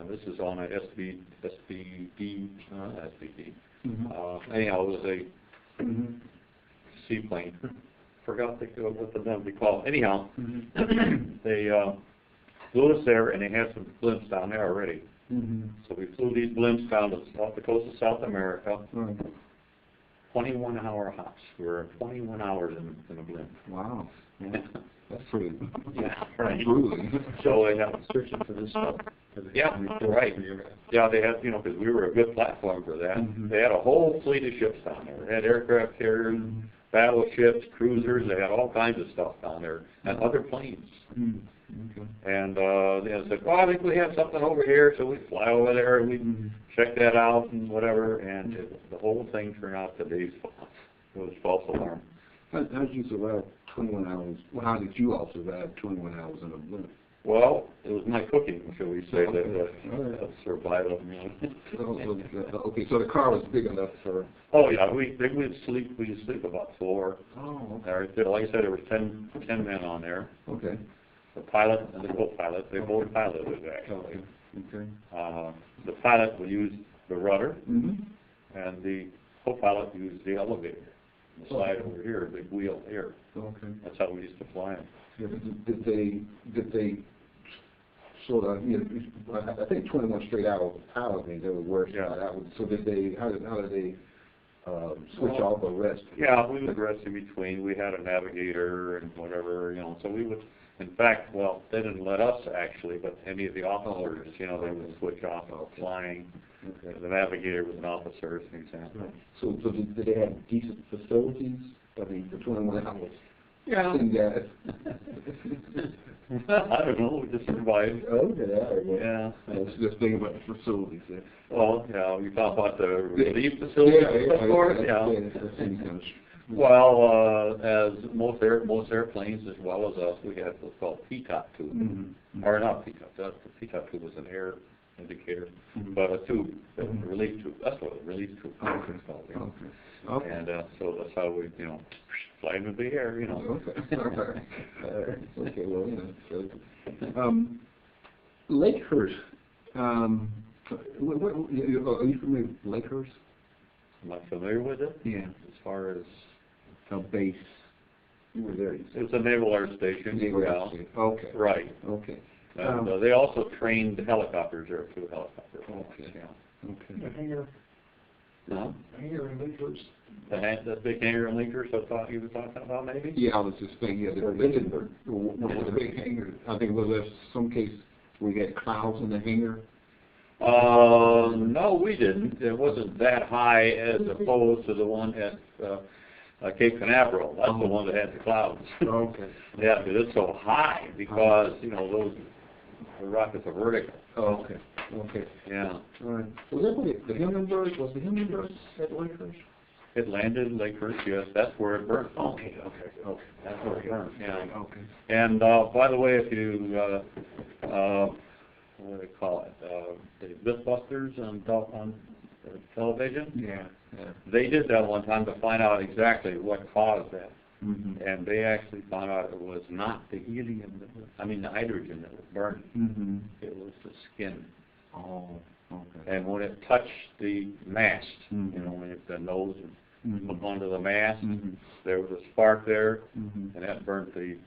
This is on a SVD. Anyhow, it was a seaplane. Forgot what the name we call it. Anyhow, they flew us there, and they had some blimps down there already. So we flew these blimps down to off the coast of South America. 21-hour hops. We were 21 hours in a blimp. Wow. Yeah. That's pretty. Yeah, right. Grueling. So they have Searching for this stuff. Yeah, right. Yeah, they had, because we were a good platform for that. They had a whole fleet of ships down there. They had aircraft carriers, battleships, cruisers. They had all kinds of stuff down there, and other planes. And they said, well, I think we have something over here, so we fly over there and we check that out and whatever. And the whole thing turned out to be it was false alarm. How did you survive 21 hours? Well, how did you all survive 21 hours in a blimp? Well, it was my cooking, shall we say, that survived. Okay, so the car was big enough for... Oh, yeah, we'd sleep about 4. Oh, okay. Like I said, there was 10 men on there. Okay. The pilot and the co-pilot, they both piloted actually. Okay. The pilot would use the rudder, and the co-pilot used the elevator. The slide over here, the big wheel here. Okay. That's how we used to fly them. Yeah, did they sort of, I think 21 straight hours of piloting, they were working out. So did they, how did they switch off or rest? Yeah, we would rest in between. We had a navigator and whatever, so we would, in fact, well, they didn't let us actually, but any of the officers, they would switch off flying. Okay. The navigator was an officer, as an example. Right. So did they have decent facilities? I mean, for 21 hours? Yeah. I don't know, we just survived. Okay, all right. Yeah. Let's just think about the facilities there. Well, you talk about the relief facilities, of course, Well, as most airplanes, as well as us, we had what's called P-top tube. Or not P-top, the P-top tube was an air indicator, but a tube, a relief tube. That's what a relief tube is called. Okay. And so that's how we, fly into the air, Okay. Okay, well, Lakehurst, are you familiar with Lakehurst? Am I familiar with it? Yeah. As far as a base. You were there. It's a naval air station. Naval air station. Okay. Right. Okay. And they also trained helicopters there too. Helicopters. Okay. Yeah. Okay. The hangar. No. Hangar in Lakehurst. The big hangar in Lakehurst. I thought you were talking about maybe. Yeah, I was just thinking. Yeah, the big hangar. I think was there some case we had clouds in the hangar. No, we didn't. It wasn't that high as opposed to the one at Cape Canaveral. That's the one that had the clouds. Okay. Yeah, because it's so high because the rockets are vertical. Oh, okay. Okay. Yeah. All right. Was that the Hindenburg? Was the Hindenburg at Lakehurst? It landed in Lakehurst, yes. That's where it burned. Okay. That's where it burned. Yeah. Okay. And by the way, if you what do they call it? The Mythbusters on television. Yeah. They did that one time to find out exactly what caused that. And they actually found out it was not the helium, the hydrogen that was burning. It was the skin. Oh, okay. And when it touched the mast, when the nose hooked onto the mast, there was a spark there, and that burnt the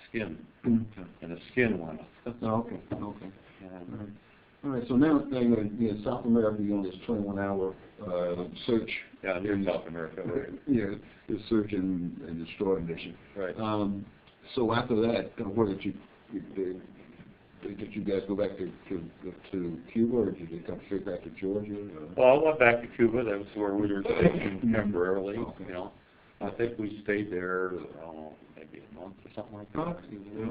skin, and the skin went up. Okay. All right. So now, in South America, you're on this 21-hour search. Yeah, near South America. Right. Yeah, the search and destroy mission. Right. So after that, where did you guys go back to Cuba, or did you come straight back to Georgia? Well, I went back to Cuba. That was where we were stationed temporarily. Okay. I think we stayed there, maybe a month or something like that.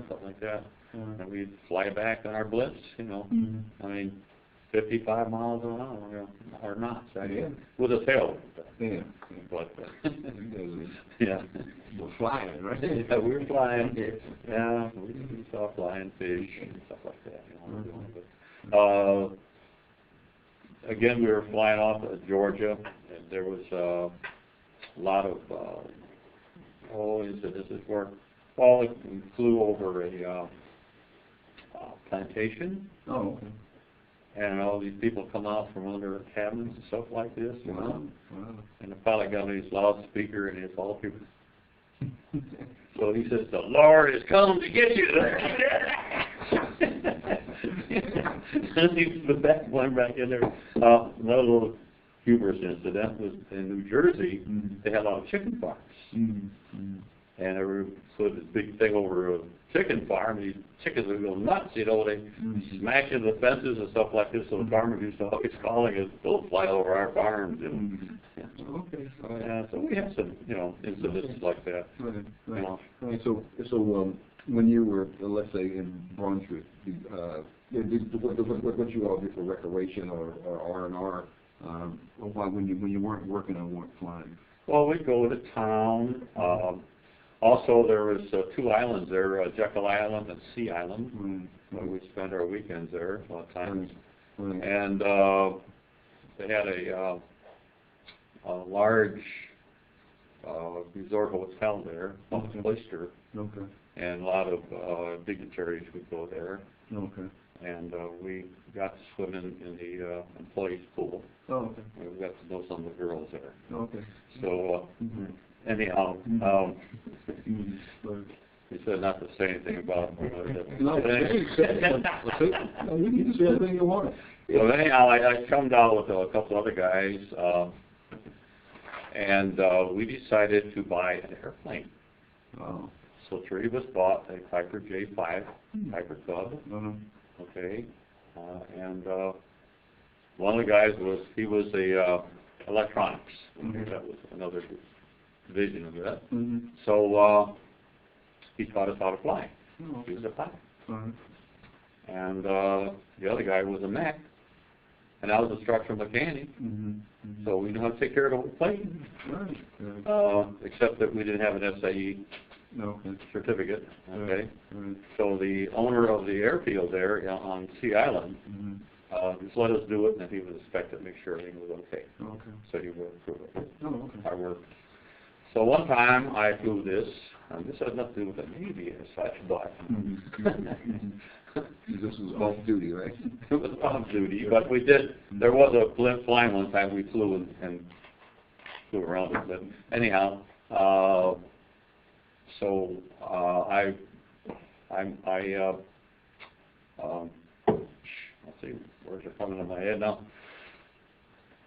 Something like that. And we'd fly back on our blitz, 55 miles an hour, or knots, with a tail. Yeah. But, yeah. We're flying, right? Yeah, we were flying. Yeah, we saw flying fish and stuff like that. Again, we were flying off of Georgia, and there was a lot of, this is where, we flew over a plantation. Oh, and all these people come out from under cabins and stuff like this, you know. Wow. And the pilot got on his loudspeaker and it's all people. So he says, "The Lord has come to get you." And he put that one back in there. Another little humorous incident was in New Jersey. They had a lot of chicken farms. And there was this big thing over a chicken farm. These chickens would go nuts, you know. They smash into the fences and stuff like this. So the farmers used to always calling us, "Don't fly over our farms." And, Okay. so we have some, you know, incidents like that. Right. You know. Right. So when you were, let's say, in Brunswick, what you all did for recreation or R&R, when you weren't working or weren't flying? Well, we'd go to town. Also, there was 2 islands there, Jekyll Island and Sea Island. Where we spent our weekends there a lot of times. And they had a large resort hotel there, Oyster. Okay. And a lot of dignitaries would go there. Okay. And we got to swim in the employees' pool. Oh, okay. We got to know some of the girls there. Okay. So, anyhow, he said not to say anything about No, you can say anything you want. So anyhow, I come down with a couple other guys, and we decided to buy an airplane. Wow. So 3 of us bought a Piper J5 Piper Cub. Okay, and one of the guys was electronics. Okay, that was another division of that. So he taught us how to fly. He was a pilot. And the other guy was a mech, and I was a structural mechanic. So we knew how to take care of the whole plane. Except that we didn't have an SAE certificate. Okay. So the owner of the airfield there on Sea Island just let us do it, and he would inspect it, make sure everything was okay. So he would approve it. Our work. So one time I flew this, and this had nothing to do with the Navy as such, but this was off duty, right? It was off duty, but we did. There was a blimp flying one time. We flew and flew around it, but anyhow. So let's see, where's it coming in my head now?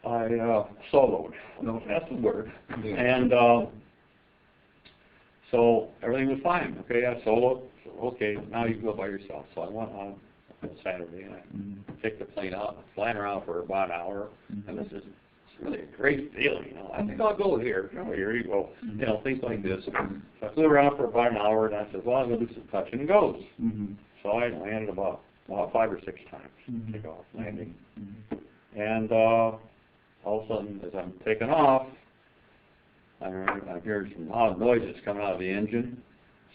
I soloed. That's the word. And so everything was fine. Okay, I soloed. So, okay, now you go by yourself. So I went on Saturday and I take the plane out, flying around for about an hour, and this is really a great feeling, you know. I think I'll go here. Oh, here you go. You know, things like this. So I flew around for about an hour, and I said, well, I'm going to do some touch and goes. So I landed about 5 or 6 times, take off, landing. And all of a sudden, as I'm taking off, I'm hearing some loud noises coming out of the engine.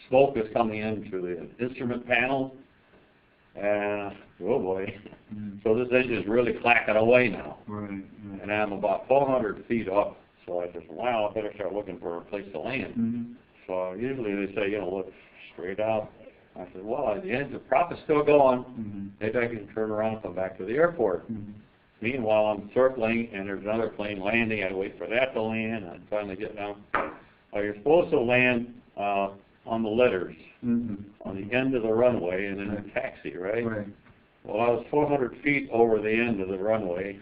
Smoke is coming in through the instrument panel. And, oh boy. So this engine is really clacking away now. And I'm about 400 feet up. So I said, wow, I better start looking for a place to land. So usually they say, you know, look straight out. I said, well, the prop is still going. Maybe I can turn around and come back to the airport. Meanwhile, I'm circling, and there's another plane landing. I wait for that to land. I finally get down. You're supposed to land on the letters, on the end of the runway, and then a taxi, right? Well, I was 400 feet over the end of the runway,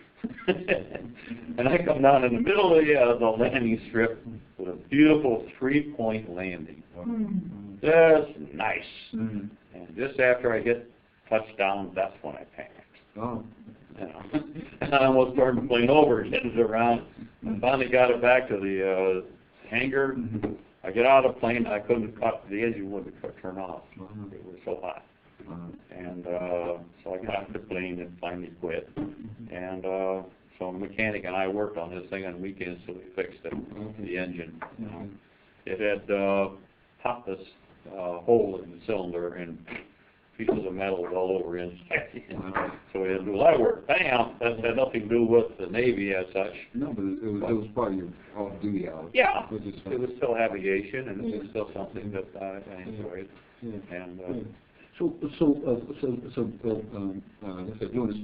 and I come down in the middle of the landing strip with a beautiful 3-point landing. Just nice. And just after I get touched down, that's when I panicked. You know, and I almost turned the plane over, headed around, and finally got it back to the hangar. I get out of the plane, I couldn't cut, the engine wouldn't turn off. It was so hot. And so I got off the plane and finally quit. And so the mechanic and I worked on this thing on weekends, so we fixed it, the engine. It had popped this hole in the cylinder, and pieces of metal all over inside. So we had to do a lot of work. Anyhow, that had nothing to do with the Navy as such. No, but it was part of your off-duty hours. Yeah, it was still aviation, and it was still something that I enjoyed. And so doing this